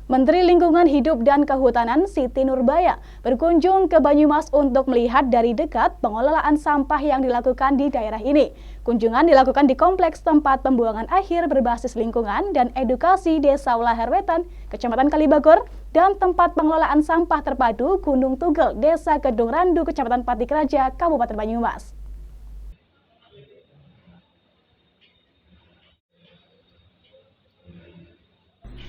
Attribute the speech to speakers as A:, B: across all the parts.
A: Menteri Lingkungan Hidup dan Kehutanan Siti Nurbaya berkunjung ke Banyumas untuk melihat dari dekat pengelolaan sampah yang dilakukan di daerah ini. Kunjungan dilakukan di kompleks tempat pembuangan akhir berbasis lingkungan dan edukasi Desa Walahar Wetan, Kecamatan Kalibagor, dan tempat pengelolaan sampah terpadu Gunung Tugel, Desa Kedung Randu, Kecamatan Patikraja, Kabupaten Banyumas.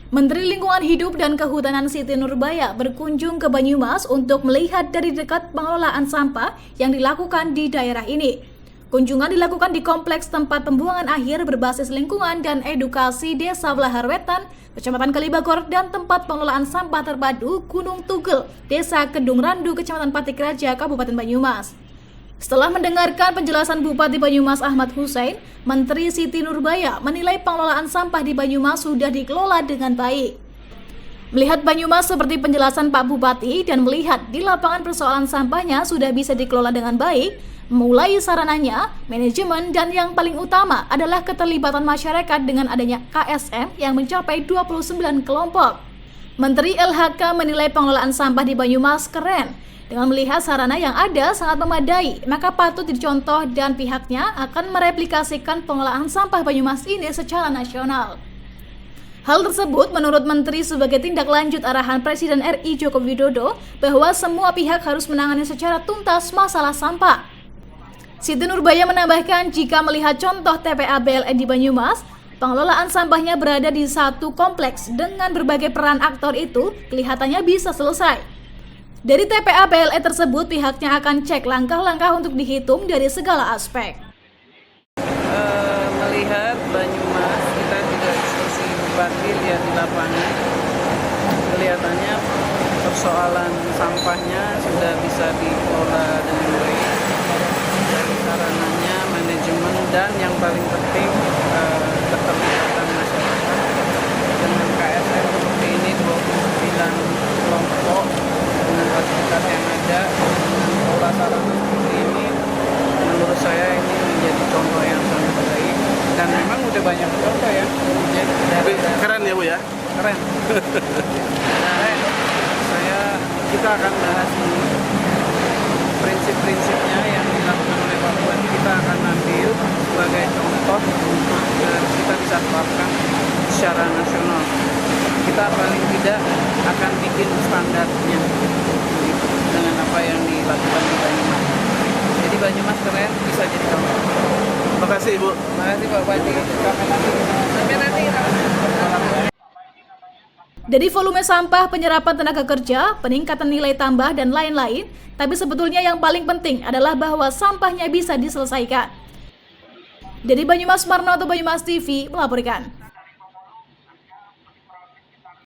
A: Menteri Lingkungan Hidup dan Kehutanan Siti Nurbaya berkunjung ke Banyumas untuk melihat dari dekat pengelolaan sampah yang dilakukan di daerah ini. Kunjungan dilakukan di kompleks tempat pembuangan akhir berbasis lingkungan dan edukasi Desa Walahar Wetan, Kecamatan Kalibagor, dan tempat pengelolaan sampah terpadu Gunung Tugel, Desa Kedung Randu, Kecamatan Patikraja, Kabupaten Banyumas. Setelah mendengarkan penjelasan Bupati Banyumas Ahmad Hussein, Menteri Siti Nurbaya menilai pengelolaan sampah di Banyumas sudah dikelola dengan baik. Melihat Banyumas seperti penjelasan Pak Bupati dan melihat di lapangan persoalan sampahnya sudah bisa dikelola dengan baik, mulai sarananya, manajemen, dan yang paling utama adalah keterlibatan masyarakat dengan adanya KSM yang mencapai 29 kelompok. Menteri LHK menilai pengelolaan sampah di Banyumas keren. Dengan melihat sarana yang ada sangat memadai, maka patut dicontoh dan pihaknya akan mereplikasikan pengelolaan sampah Banyumas ini secara nasional. Hal tersebut menurut Menteri sebagai tindak lanjut arahan Presiden RI Joko Widodo bahwa semua pihak harus menangani secara tuntas masalah sampah. Siti Nurbaya menambahkan jika melihat contoh TPA BLN di Banyumas, pengelolaan sampahnya berada di satu kompleks dengan berbagai peran aktor itu kelihatannya bisa selesai. Dari TPA BLN tersebut, pihaknya akan cek langkah-langkah untuk dihitung dari segala aspek.
B: Melihat Banyumas, kita juga diskusi bupati lihat di lapangan, kelihatannya persoalan sampahnya sudah bisa dikelola dengan baik. Dari sarananya, manajemen, dan yang paling penting keterlibatan masyarakat dengan KSM seperti ini 29 kelompok. Dengan fasilitas yang ada, dengan pola sarana seperti ini, menurut saya ini menjadi contoh yang sangat baik dan memang udah banyak contoh ya. Jadi
C: keren ya Bu ya?
B: Keren. Kita akan bahas ini prinsip-prinsipnya yang dilakukan oleh Pak Bupati, kita akan ambil sebagai contoh untuk kita bisa terapkan secara nasional. Kita paling tidak akan bikin standarnya dengan apa yang dilakukan di Banyumas. Jadi Banyumas keren, bisa jadi contoh.
C: Terima kasih Ibu.
B: Terima kasih Pak Bupati. Sampai nanti.
A: Dari volume sampah, penyerapan tenaga kerja, peningkatan nilai tambah, dan lain-lain, tapi sebetulnya yang paling penting adalah bahwa sampahnya bisa diselesaikan. Dari Banyumas, Marnoto, Banyumas TV melaporkan.